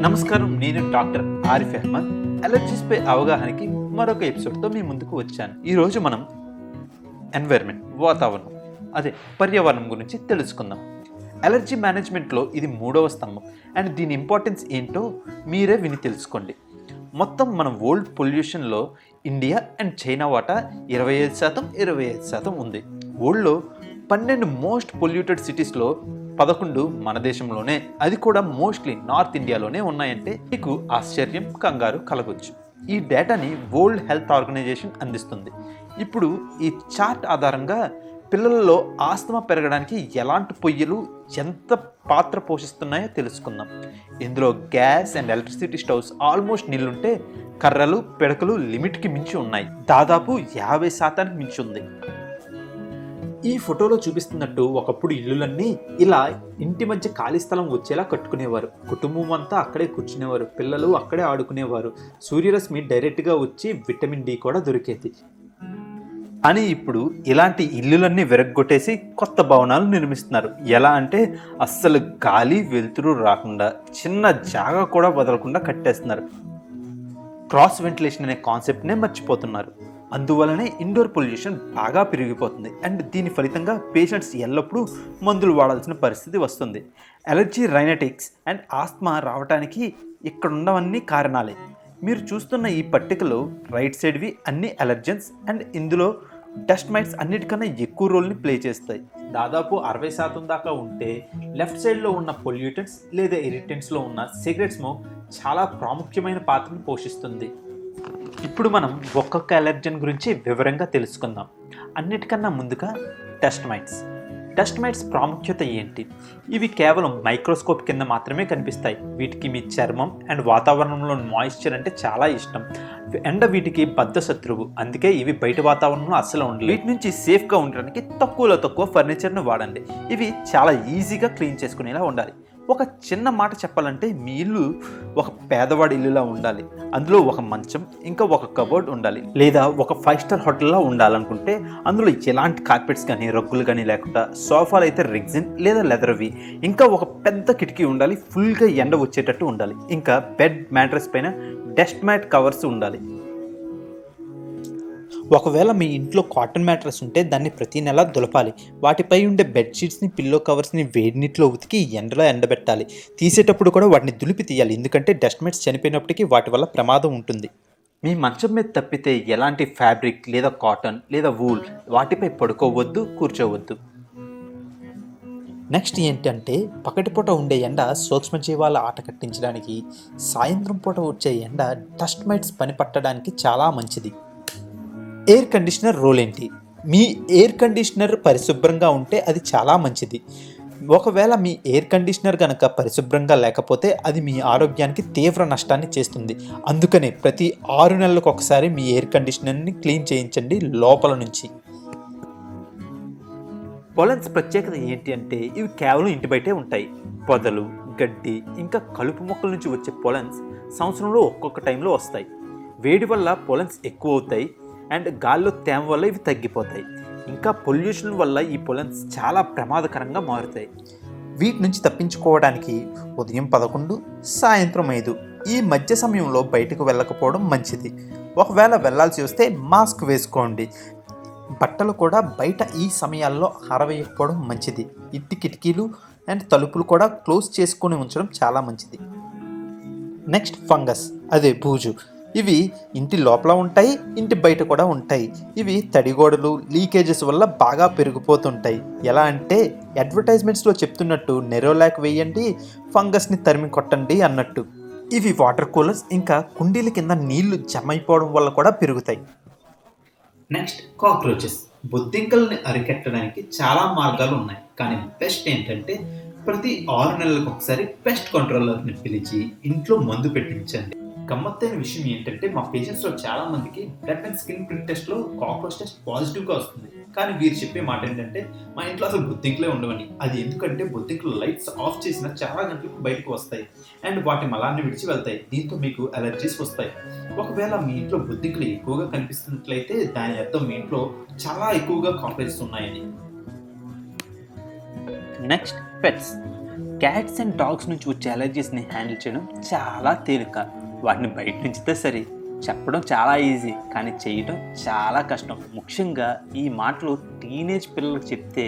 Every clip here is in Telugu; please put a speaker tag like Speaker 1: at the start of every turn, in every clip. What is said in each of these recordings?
Speaker 1: నమస్కారం, నేను డాక్టర్ ఆరిఫ్ అహ్మద్. అలర్జీస్ పై అవగాహనకి మరొక ఎపిసోడ్తో మీ ముందుకు వచ్చాను. ఈరోజు మనం ఎన్వైర్న్మెంట్, వాతావరణం, అదే పర్యావరణం గురించి తెలుసుకుందాం. అలర్జీ మేనేజ్మెంట్లో ఇది 3వ స్తంభం అండ్ దీని ఇంపార్టెన్స్ ఏంటో మీరే విని తెలుసుకోండి. మొత్తం మన వరల్డ్ పొల్యూషన్లో ఇండియా అండ్ చైనా వాటా 25% ఉంది. వరల్డ్లో 12 మోస్ట్ పొల్యూటెడ్ సిటీస్లో 11 మన దేశంలోనే, అది కూడా మోస్ట్లీ నార్త్ ఇండియాలోనే ఉన్నాయంటే మీకు ఆశ్చర్యం, కంగారు కలగొచ్చు. ఈ డేటాని వరల్డ్ హెల్త్ ఆర్గనైజేషన్ అందిస్తుంది. ఇప్పుడు ఈ చార్ట్ ఆధారంగా పిల్లలలో ఆస్తమా పెరగడానికి ఎలాంటి పొయ్యిలు ఎంత పాత్ర పోషిస్తున్నాయో తెలుసుకుందాం. ఇందులో gas and electricity stoves almost నిల్లుంటే, కర్రలు, పిడకలు లిమిట్కి మించి ఉన్నాయి. దాదాపు 50% మించి ఉంది. ఈ ఫోటోలో చూపిస్తున్నట్టు ఒకప్పుడు ఇల్లులన్నీ ఇలా ఇంటి మధ్య ఖాళీ స్థలం వచ్చేలా కట్టుకునేవారు. కుటుంబం అంతా అక్కడే కూర్చునేవారు, పిల్లలు అక్కడే ఆడుకునేవారు. సూర్యరశ్మి డైరెక్ట్గా వచ్చి విటమిన్ డి కూడా దొరికేది. కానీ ఇప్పుడు ఇలాంటి ఇల్లులన్నీ విరగ్గొట్టేసి కొత్త భవనాలు నిర్మిస్తున్నారు. ఎలా అంటే అస్సలు గాలి వెలుతురు రాకుండా, చిన్న జాగా కూడా వదలకుండా కట్టేస్తున్నారు. క్రాస్ వెంటిలేషన్ అనే కాన్సెప్ట్నే మర్చిపోతున్నారు. అందువలనే ఇండోర్ పొల్యూషన్ బాగా పెరిగిపోతుంది అండ్ దీని ఫలితంగా పేషెంట్స్ ఎల్లప్పుడూ మందులు వాడాల్సిన పరిస్థితి వస్తుంది. అలర్జీ, రైనటిక్స్ అండ్ ఆస్తమా రావడానికి ఇక్కడ ఉన్నవన్నీ కారణాలే. మీరు చూస్తున్న ఈ పట్టికలో రైట్ సైడ్వి అన్ని అలర్జెన్స్ అండ్ ఇందులో డస్ట్ మైట్స్ అన్నిటికన్నా ఎక్కువ రోల్ని ప్లే చేస్తాయి. దాదాపు 60% దాకా ఉంటే లెఫ్ట్ సైడ్లో ఉన్న పొల్యూటెంట్స్ లేదా ఇరిటెంట్స్లో ఉన్న సిగరెట్ స్మోక్ చాలా ప్రాముఖ్యమైన పాత్రను పోషిస్తుంది. ఇప్పుడు మనం ఒక్కొక్క అలర్జెన్ గురించి వివరంగా తెలుసుకుందాం. అన్నిటికన్నా ముందుగా డస్ట్ మైట్స్. డస్ట్ మైట్స్ ప్రాముఖ్యత ఏంటి? ఇవి కేవలం మైక్రోస్కోప్ కింద మాత్రమే కనిపిస్తాయి. వీటికి మీ చర్మం అండ్ వాతావరణంలో మాయిశ్చర్ అంటే చాలా ఇష్టం. ఎండ వీటికి బద్ధ శత్రువు, అందుకే ఇవి బయట వాతావరణంలో అస్సలు ఉండవు. వీటి నుంచి సేఫ్గా ఉండడానికి తక్కువ ఫర్నిచర్ను వాడండి. ఇవి చాలా ఈజీగా క్లీన్ చేసుకునేలా ఉండాలి. ఒక చిన్న మాట చెప్పాలంటే మీ ఇల్లు ఒక పేదవాడి ఇల్లులా ఉండాలి. అందులో ఒక మంచం, ఇంకా ఒక కబోర్డ్ ఉండాలి. లేదా ఒక 5 స్టార్ హోటల్లా ఉండాలనుకుంటే అందులో ఎలాంటి కార్పెట్స్ కానీ రగ్గులు కానీ లేకుండా, సోఫాలు అయితే రెగ్జిన్ లేదా లెదర్వి, ఇంకా ఒక పెద్ద కిటికీ ఉండాలి. ఫుల్గా ఎండ వచ్చేటట్టు ఉండాలి. ఇంకా బెడ్ మ్యాట్రెస్ పైన డస్ట్ మ్యాట్ కవర్స్ ఉండాలి. ఒకవేళ మీ ఇంట్లో కాటన్ మ్యాట్రెస్ ఉంటే దాన్ని ప్రతి నెల దులపాలి. వాటిపై ఉండే బెడ్షీట్స్ని, పిల్లో కవర్స్ని వేడి నీటిలో ఉతికి ఎండలో ఎండబెట్టాలి. తీసేటప్పుడు కూడా వాటిని దులిపి తీయాలి, ఎందుకంటే డస్ట్ మైట్స్ చనిపోయినప్పటికీ వాటి వల్ల ప్రమాదం ఉంటుంది. మీ మంచం మీద తప్పితే ఎలాంటి ఫ్యాబ్రిక్ లేదా కాటన్ లేదా వూల్ వాటిపై పడుకోవద్దు, కూర్చోవద్దు. నెక్స్ట్ ఏంటంటే పగటిపూట ఉండే ఎండ సూక్ష్మజీవాల ఆట కట్టించడానికి, సాయంత్రం పూట వచ్చే ఎండ డస్ట్ మైట్స్ పని పట్టడానికి చాలా మంచిది. ఎయిర్ కండిషనర్ రోల్ ఏంటి? మీ ఎయిర్ కండిషనర్ పరిశుభ్రంగా ఉంటే అది చాలా మంచిది. ఒకవేళ మీ ఎయిర్ కండిషనర్ కనుక పరిశుభ్రంగా లేకపోతే అది మీ ఆరోగ్యానికి తీవ్ర నష్టాన్ని చేస్తుంది. అందుకనే ప్రతి 6 నెలలకు ఒకసారి మీ ఎయిర్ కండిషనర్ని క్లీన్ చేయించండి లోపల నుంచి. పొలన్స్ ప్రత్యేకత ఏంటి అంటే ఇవి కేవలం ఇంటి బయటే ఉంటాయి. పొదలు, గడ్డి, ఇంకా కలుపు మొక్కల నుంచి వచ్చే పొలన్స్ సంవత్సరంలో ఒక్కొక్క టైంలో వస్తాయి. వేడి వల్ల పొలన్స్ ఎక్కువ అవుతాయి అండ్ గాల్లో తేమ వల్ల ఇవి తగ్గిపోతాయి. ఇంకా పొల్యూషన్ వల్ల ఈ పొలన్స్ చాలా ప్రమాదకరంగా మారుతాయి. వీటి నుంచి తప్పించుకోవడానికి ఉదయం 11, సాయంత్రం 5 ఈ మధ్య సమయంలో బయటకు వెళ్ళకపోవడం మంచిది. ఒకవేళ వెళ్ళాల్సి వస్తే మాస్క్ వేసుకోండి. బట్టలు కూడా బయట ఈ సమయాల్లో ఆరవేయకపోవడం మంచిది. ఇంటి కిటికీలు అండ్ తలుపులు కూడా క్లోజ్ చేసుకొని ఉంచడం చాలా మంచిది. నెక్స్ట్ ఫంగస్, అదే బూజు. ఇవి ఇంటి లోపల ఉంటాయి, ఇంటి బయట కూడా ఉంటాయి. ఇవి తడిగోడలు, లీకేజెస్ వల్ల బాగా పెరిగిపోతుంటాయి. ఎలా అంటే అడ్వర్టైజ్మెంట్స్లో చెప్తున్నట్టు నెరోలాక్ వేయండి, ఫంగస్ని తరిమి కొట్టండి అన్నట్టు. ఇవి వాటర్ కూలర్స్ ఇంకా కుండీల కింద నీళ్లు జమ అయిపోవడం వల్ల కూడా పెరుగుతాయి. Next cockroaches. బొద్దింకల్ని అరికట్టడానికి చాలా మార్గాలు ఉన్నాయి, కానీ బెస్ట్ ఏంటంటే ప్రతి 6 నెలలకు ఒకసారి పెస్ట్ కంట్రోలర్ని పిలిచి ఇంట్లో మందు పెట్టించండి. గమ్మత్తైన విషయం ఏంటంటే మా పేషెంట్స్లో చాలా మందికి బ్లడ్ అండ్ స్కిన్ ప్రింట్ టెస్ట్లో కాక్రోచ్ టెస్ట్ పాజిటివ్గా వస్తుంది. కానీ వీరు చెప్పే మాట ఏంటంటే మా ఇంట్లో అసలు బొద్దింకలే ఉండవని. అది ఎందుకంటే బొద్దింకలు లైట్స్ ఆఫ్ చేసిన చాలా గంటలకు బయటకు వస్తాయి అండ్ వాటి మలాన్ని విడిచి వెళ్తాయి. దీంతో మీకు అలర్జీస్ వస్తాయి. ఒకవేళ మీ ఇంట్లో బొద్దింకలు ఎక్కువగా కనిపిస్తున్నట్లయితే దాని అర్థం మీ ఇంట్లో చాలా ఎక్కువగా కాక్రోచెస్ ఉన్నాయని. Next pets. Cats and dogs నుంచి వచ్చే అలర్జీస్ని హ్యాండిల్ చేయడం చాలా తేలిక. వాటిని బయట నుంచితే సరే, చెప్పడం చాలా ఈజీ, కానీ చేయడం చాలా కష్టం. ముఖ్యంగా ఈ మాటలు టీనేజ్ పిల్లలకు చెప్తే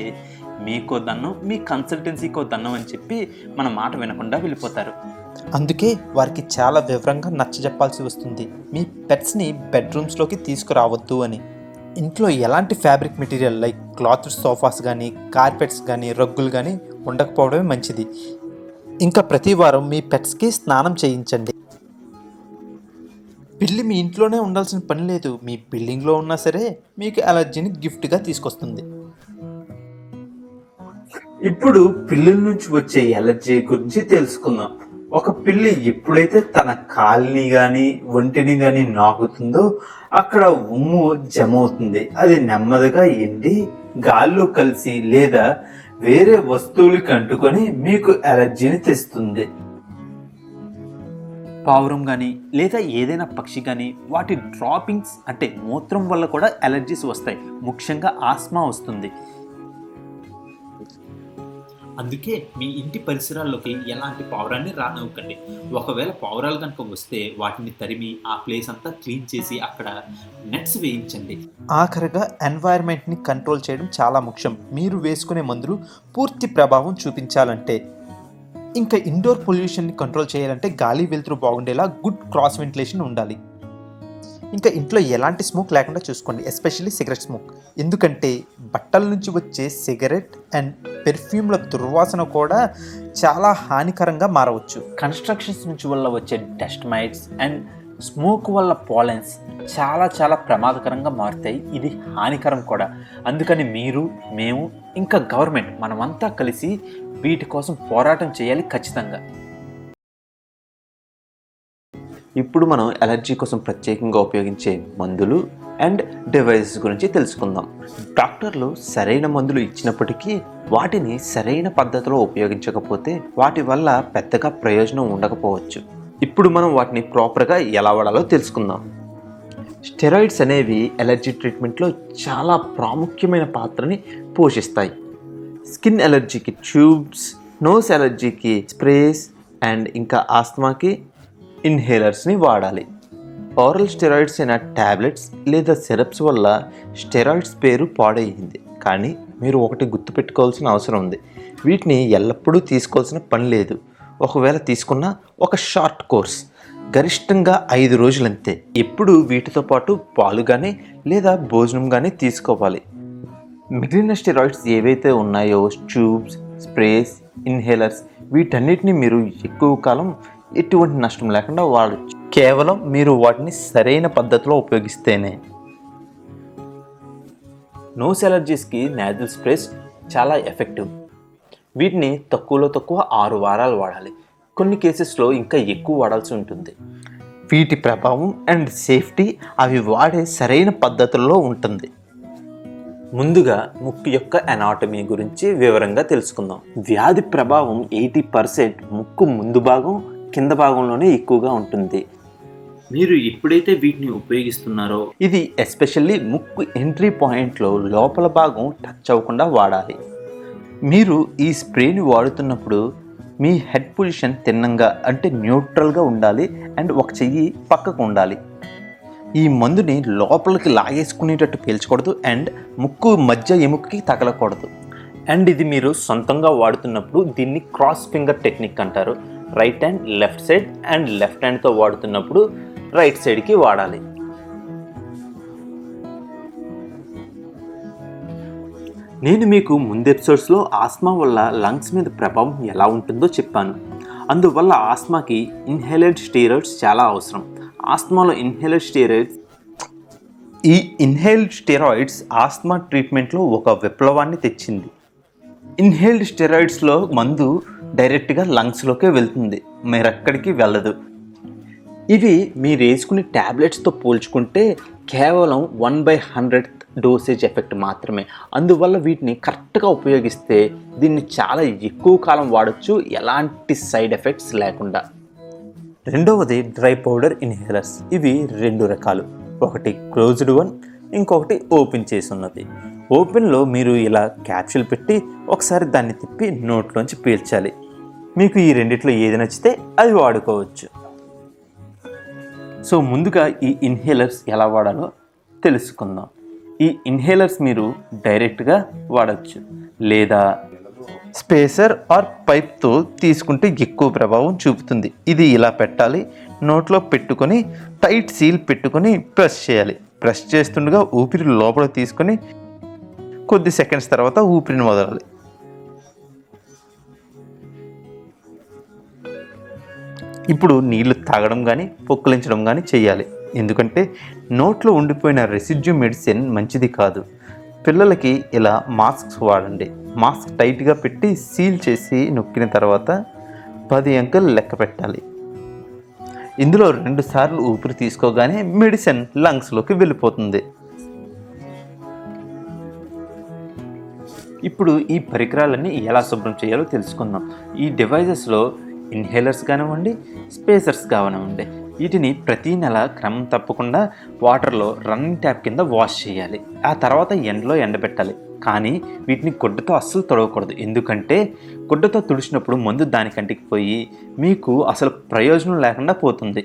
Speaker 1: మీకో దన్నం, మీ కన్సల్టెన్సీకో దన్నం అని చెప్పి మన మాట వినకుండా వెళ్ళిపోతారు.
Speaker 2: అందుకే వారికి చాలా వివరంగా నచ్చజెప్పాల్సి వస్తుంది. మీ పెట్స్ని బెడ్రూమ్స్లోకి తీసుకురావద్దు అని. ఇంట్లో ఎలాంటి fabric material like cloth sofas కానీ, కార్పెట్స్ కానీ, రగ్గులు కానీ ఉండకపోవడమే మంచిది. ఇంకా ప్రతి వారం మీ పెట్స్కి స్నానం చేయించండి. పిల్లి మీ ఇంట్లోనే ఉండాల్సిన పని లేదు. మీ బిల్డింగ్లో ఉన్నా సరే మీకు అలర్జీని గిఫ్ట్గా తీసుకొస్తుంది.
Speaker 1: ఇప్పుడు పిల్లుల నుంచి వచ్చే ఎలర్జీ గురించి తెలుసుకుందాం. ఒక పిల్లి ఎప్పుడైతే తన కాలిని కానీ ఒంటిని కానీ నాకుతుందో అక్కడ ఉమ్ము జమ అవుతుంది. అది నెమ్మదిగా ఎండి గాల్లో కలిసి లేదా వేరే వస్తువులకి అంటుకొని మీకు ఎలర్జీని తెస్తుంది. పావురం కానీ లేదా ఏదైనా పక్షి కానీ వాటి డ్రాపింగ్స్ అంటే మూత్రం వల్ల కూడా ఎలర్జీస్ వస్తాయి. ముఖ్యంగా ఆస్మా వస్తుంది.
Speaker 3: అందుకే మీ ఇంటి పరిసరాల్లోకి ఎలాంటి పావురాన్ని రానివ్వకండి. ఒకవేళ పావురాలు కనుక వస్తే వాటిని తరిమి ఆ ప్లేస్ అంతా క్లీన్ చేసి అక్కడ నెట్స్ వేయించండి.
Speaker 2: ఆఖరిగా ఎన్వైర్న్మెంట్ని కంట్రోల్ చేయడం చాలా ముఖ్యం. మీరు వేసుకునే మందులు పూర్తి ప్రభావం చూపించాలంటే, ఇంకా ఇండోర్ పొల్యూషన్ని కంట్రోల్ చేయాలంటే గాలి వెలుతురు బాగుండేలా గుడ్ క్రాస్ వెంటిలేషన్ ఉండాలి. ఇంకా ఇంట్లో ఎలాంటి స్మోక్ లేకుండా చూసుకోండి, ఎస్పెషల్లీ సిగరెట్ స్మోక్. ఎందుకంటే బట్టల నుంచి వచ్చే సిగరెట్ అండ్ పెర్ఫ్యూమ్ల దుర్వాసన కూడా చాలా హానికరంగా మారవచ్చు.
Speaker 1: కన్స్ట్రక్షన్స్ నుంచి వల్ల వచ్చే డస్ట్ మైట్స్ అండ్ స్మోక్ వల్ల పాలెన్స్ చాలా చాలా ప్రమాదకరంగా మారుతాయి. ఇది హానికరం కూడా. అందుకని మీరు, మేము, ఇంకా గవర్నమెంట్ మనమంతా కలిసి వీటి కోసం పోరాటం చేయాలి ఖచ్చితంగా. ఇప్పుడు మనం ఎలర్జీ కోసం ప్రత్యేకంగా ఉపయోగించే మందులు అండ్ డివైసెస్ గురించి తెలుసుకుందాం. డాక్టర్లు సరైన మందులు ఇచ్చినప్పటికీ వాటిని సరైన పద్ధతిలో ఉపయోగించకపోతే వాటి వల్ల పెద్దగా ప్రయోజనం ఉండకపోవచ్చు. ఇప్పుడు మనం వాటిని ప్రాపర్గా ఎలా వాడాలో తెలుసుకుందాం. స్టెరాయిడ్స్ అనేవి ఎలర్జీ ట్రీట్మెంట్లో చాలా ప్రాముఖ్యమైన పాత్రని పోషిస్తాయి. స్కిన్ ఎలర్జీకి ట్యూబ్స్, నోస్ ఎలర్జీకి స్ప్రేస్ అండ్ ఇంకా ఆస్మాకి ఇన్హేలర్స్ని వాడాలి. ఓరల్ స్టెరాయిడ్స్ అయిన ట్యాబ్లెట్స్ లేదా సిరప్స్ వల్ల స్టెరాయిడ్స్ పేరు పాడైంది. కానీ మీరు ఒకటి గుర్తుపెట్టుకోవాల్సిన అవసరం ఉంది. వీటిని ఎల్లప్పుడూ తీసుకోవాల్సిన పని లేదు. ఒకవేళ తీసుకున్న ఒక షార్ట్ కోర్స్, గరిష్టంగా 5 రోజులంతే. ఎప్పుడు వీటితో పాటు పాలు కానీ లేదా భోజనం కానీ తీసుకోవాలి. మిగిలిన స్టెరాయిడ్స్ ఏవైతే ఉన్నాయో ట్యూబ్స్, స్ప్రేస్, ఇన్హేలర్స్ వీటన్నిటిని మీరు ఎక్కువ కాలం ఎటువంటి నష్టం లేకుండా వాడచ్చు. కేవలం మీరు వాటిని సరైన పద్ధతిలో ఉపయోగిస్తేనే. నోస్ ఎలర్జీస్కి నేజల్ స్ప్రేస్ చాలా ఎఫెక్టివ్. వీటిని తక్కువలో తక్కువ 6 వారాలు వాడాలి. కొన్ని కేసెస్లో ఇంకా ఎక్కువ వాడాల్సి ఉంటుంది. వీటి ప్రభావం అండ్ సేఫ్టీ అవి వాడే సరైన పద్ధతుల్లో ఉంటుంది. ముందుగా ముక్కు యొక్క అనాటమీ గురించి వివరంగా తెలుసుకుందాం. వ్యాధి ప్రభావం 80% ముక్కు ముందు భాగం, కింద భాగంలోనే ఎక్కువగా ఉంటుంది. మీరు ఎప్పుడైతే వీటిని ఉపయోగిస్తున్నారో ఇది ఎస్పెషల్లీ ముక్కు ఎంట్రీ పాయింట్లో లోపల భాగం టచ్ అవ్వకుండా వాడాలి. మీరు ఈ స్ప్రేని వాడుతున్నప్పుడు మీ హెడ్ పొజిషన్ తిన్నంగా అంటే న్యూట్రల్గా ఉండాలి అండ్ ఒక చెయ్యి పక్కకు ఉండాలి. ఈ మందుని లోపలికి లాగేసుకునేటట్టు పీల్చకూడదు అండ్ ముక్కు మధ్య ఎముకకి తగలకూడదు. అండ్ ఇది మీరు సొంతంగా వాడుతున్నప్పుడు దీన్ని క్రాస్ ఫింగర్ టెక్నిక్ అంటారు. Right hand left side and left హ్యాండ్తో వాడుతున్నప్పుడు రైట్ సైడ్కి వాడాలి. నేను మీకు ముందు ఎపిసోడ్స్లో ఆస్మా వల్ల లంగ్స్ మీద ప్రభావం ఎలా ఉంటుందో చెప్పాను. అందువల్ల ఆస్మాకి ఇన్హేలెడ్ స్టెరాయిడ్స్ చాలా అవసరం. ఆస్మాలో ఈ ఇన్హేల్డ్ స్టెరాయిడ్స్ ఆస్మా ట్రీట్మెంట్లో ఒక విప్లవాన్ని తెచ్చింది. ఇన్హేల్డ్ స్టెరాయిడ్స్లో మందు డైరెక్ట్గా లంగ్స్లోకే వెళ్తుంది, మీరెక్కడికి వెళ్ళదు. ఇవి మీరు వేసుకునే ట్యాబ్లెట్స్తో పోల్చుకుంటే కేవలం 1/100th డోసేజ్ ఎఫెక్ట్ మాత్రమే. అందువల్ల వీటిని కరెక్ట్గా ఉపయోగిస్తే దీన్ని చాలా ఎక్కువ కాలం వాడచ్చు, ఎలాంటి సైడ్ ఎఫెక్ట్స్ లేకుండా. రెండవది డ్రై పౌడర్ ఇన్హేలర్స్. ఇవి 2 రకాలు, ఒకటి క్లోజ్డ్ వన్, ఇంకొకటి ఓపెన్ చేసి ఉన్నది. ఓపెన్లో మీరు ఇలా క్యాప్సూల్ పెట్టి ఒకసారి దాన్ని తిప్పి నోట్లోంచి పీల్చాలి. మీకు ఈ రెండిట్లో ఏది నచ్చితే అది వాడుకోవచ్చు. సో ముందుగా ఈ ఇన్హేలర్స్ ఎలా వాడాలో తెలుసుకుందాం. ఈ ఇన్హేలర్స్ మీరు డైరెక్ట్గా వాడచ్చు, లేదా స్పేసర్ ఆర్ పైప్తో తీసుకుంటే ఎక్కువ ప్రభావం చూపుతుంది. ఇది ఇలా పెట్టాలి, నోట్లో పెట్టుకొని టైట్ సీల్ పెట్టుకొని ప్రెస్ చేయాలి. ప్రెస్ చేస్తుండగా ఊపిరి లోపల తీసుకొని కొద్ది సెకండ్స్ తర్వాత ఊపిరిని వదలాలి. ఇప్పుడు నీళ్లు తాగడం కానీ పొక్కులించడం కానీ చేయాలి, ఎందుకంటే నోట్లో ఉండిపోయిన రెసిడ్యూ మెడిసిన్ మంచిది కాదు. పిల్లలకి ఇలా మాస్క్స్ వాడండి. మాస్క్ టైట్గా పెట్టి సీల్ చేసి నొక్కిన తర్వాత 10 అంకెలు లెక్క పెట్టాలి. ఇందులో 2 సార్లు ఊపిరి తీసుకోగానే మెడిసిన్ లంగ్స్లోకి వెళ్ళిపోతుంది. ఇప్పుడు ఈ పరికరాలన్నీ ఎలా శుభ్రం చేయాలో తెలుసుకుందాం. ఈ డివైజెస్లో ఇన్హేలర్స్ కానివ్వండి, స్పేసర్స్ కానివ్వండి, వీటిని ప్రతీ నెల క్రమం తప్పకుండా వాటర్లో రన్నింగ్ ట్యాప్ కింద వాష్ చేయాలి. ఆ తర్వాత ఎండలో ఎండబెట్టాలి. కానీ వీటిని గుడ్డతో అస్సలు తొడవకూడదు, ఎందుకంటే గుడ్డతో తుడిచినప్పుడు మందు దానికంటికి పోయి మీకు అసలు ప్రయోజనం లేకుండా పోతుంది.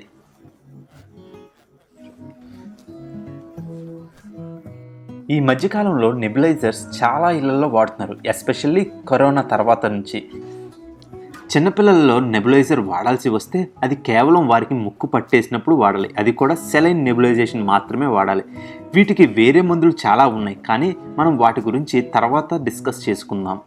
Speaker 1: ఈ మధ్యకాలంలో నెబులైజర్స్ చాలా ఇళ్లలో వాడుతున్నారు, ఎస్పెషల్లీ కరోనా తర్వాత నుంచి. చిన్నపిల్లల్లో నెబులైజర్ వాడాల్సి వస్తే అది కేవలం వారికి ముక్కు పట్టేసినప్పుడు వాడాలి, అది కూడా సెలైన్ నెబులైజేషన్ మాత్రమే వాడాలి. వీటికి వేరే మందులు చాలా ఉన్నాయి, కానీ మనం వాటి గురించి తర్వాత డిస్కస్ చేసుకుందాం.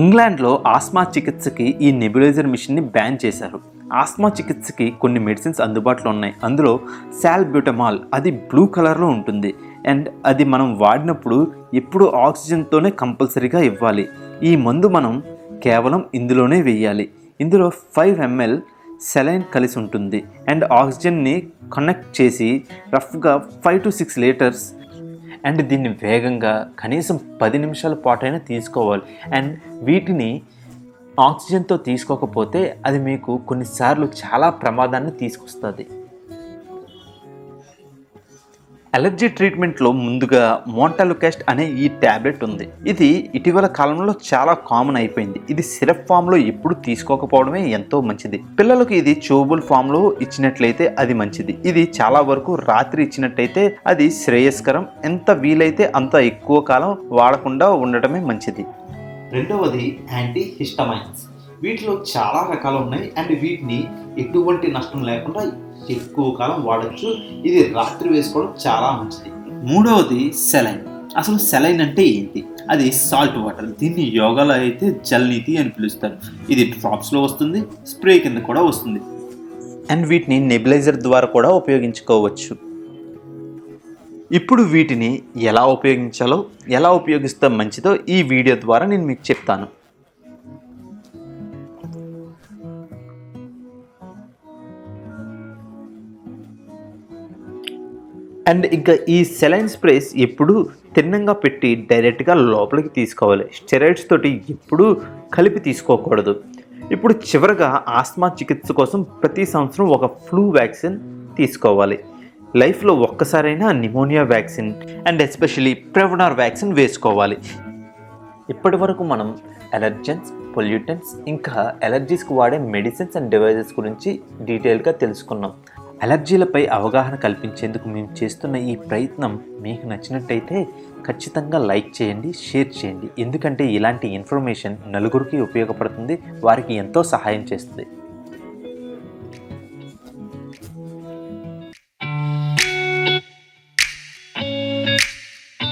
Speaker 1: ఇంగ్లాండ్లో ఆస్మా చికిత్సకి ఈ నెబులైజర్ మిషన్ని బ్యాన్ చేశారు. ఆస్మా చికిత్సకి కొన్ని మెడిసిన్స్ అందుబాటులో ఉన్నాయి. అందులో సాల్బ్యూటమాల్, అది బ్లూ కలర్లో ఉంటుంది, అండ్ అది మనం వాడినప్పుడు ఎప్పుడు ఆక్సిజన్తోనే కంపల్సరీగా ఇవ్వాలి. ఈ మందు మనం కేవలం ఇందులోనే వేయాలి. ఇందులో 5 ml సెలైన్ కలిసి ఉంటుంది అండ్ ఆక్సిజన్ని కనెక్ట్ చేసి రఫ్గా 5 to 6 లీటర్స్. అండ్ దీన్ని వేగంగా కనీసం 10 నిమిషాల పాటైనా తీసుకోవాలి. అండ్ వీటిని ఆక్సిజన్తో తీసుకోకపోతే అది మీకు కొన్నిసార్లు చాలా ప్రమాదాన్ని తీసుకొస్తుంది. అలర్జీ ట్రీట్మెంట్లో ముందుగా మోంటాలుకాస్ట్ అనే ఈ ట్యాబ్లెట్ ఉంది. ఇది ఇటీవల కాలంలో చాలా కామన్ అయిపోయింది. ఇది సిరప్ ఫామ్లో ఎప్పుడు తీసుకోకపోవడమే ఎంతో మంచిది. పిల్లలకు ఇది చూబుల్ ఫామ్లో ఇచ్చినట్లయితే అది మంచిది. ఇది చాలా వరకు రాత్రి ఇచ్చినట్టయితే అది శ్రేయస్కరం. ఎంత వీలైతే అంత ఎక్కువ కాలం వాడకుండా ఉండటమే మంచిది.
Speaker 3: రెండవది యాంటీ హిస్టమైన్స్. వీటిలో చాలా రకాలు ఉన్నాయి అండ్ వీటిని ఎటువంటి నష్టం లేకుండా ఎక్కువ కాలం వాడచ్చు. ఇది రాత్రి వేసుకోవడం చాలా మంచిది. మూడవది సెలైన్. అసలు సెలైన్ అంటే ఏంటి? అది సాల్ట్ వాటర్. దీన్ని యోగాలో అయితే జల్నీతి అని పిలుస్తారు. ఇది డ్రాప్స్లో వస్తుంది, స్ప్రే కింద కూడా వస్తుంది.
Speaker 1: అండ్ వీటిని నెబులైజర్ ద్వారా కూడా ఉపయోగించుకోవచ్చు. ఇప్పుడు వీటిని ఎలా ఉపయోగించాలో, ఎలా ఉపయోగిస్తే మంచిదో ఈ వీడియో ద్వారా నేను మీకు చెప్తాను. అండ్ ఇంకా ఈ సెలైన్ స్ప్రేస్ ఎప్పుడు తిన్నంగా పెట్టి డైరెక్ట్గా లోపలికి తీసుకోవాలి. స్టెరాయిడ్స్ తోటి ఎప్పుడూ కలిపి తీసుకోకూడదు. ఇప్పుడు చివరగా ఆస్మా చికిత్స కోసం ప్రతి సంవత్సరం ఒక ఫ్లూ వ్యాక్సిన్ తీసుకోవాలి. లైఫ్లో ఒక్కసారైనా pneumonia vaccine and especially Prevenar vaccine వేసుకోవాలి. ఇప్పటి వరకు మనం అలర్జెన్స్, పొల్యూటెంట్స్, ఇంకా అలర్జీస్కి వాడే మెడిసిన్స్ అండ్ డివైజెస్ గురించి డీటెయిల్గా తెలుసుకున్నాం. అలర్జీలపై అవగాహన కల్పించేందుకు మేము చేస్తున్న ఈ ప్రయత్నం మీకు నచ్చినట్టయితే ఖచ్చితంగా లైక్ చేయండి, షేర్ చేయండి. ఎందుకంటే ఇలాంటి ఇన్ఫర్మేషన్ నలుగురికి ఉపయోగపడుతుంది, వారికి ఎంతో సహాయం చేస్తుంది.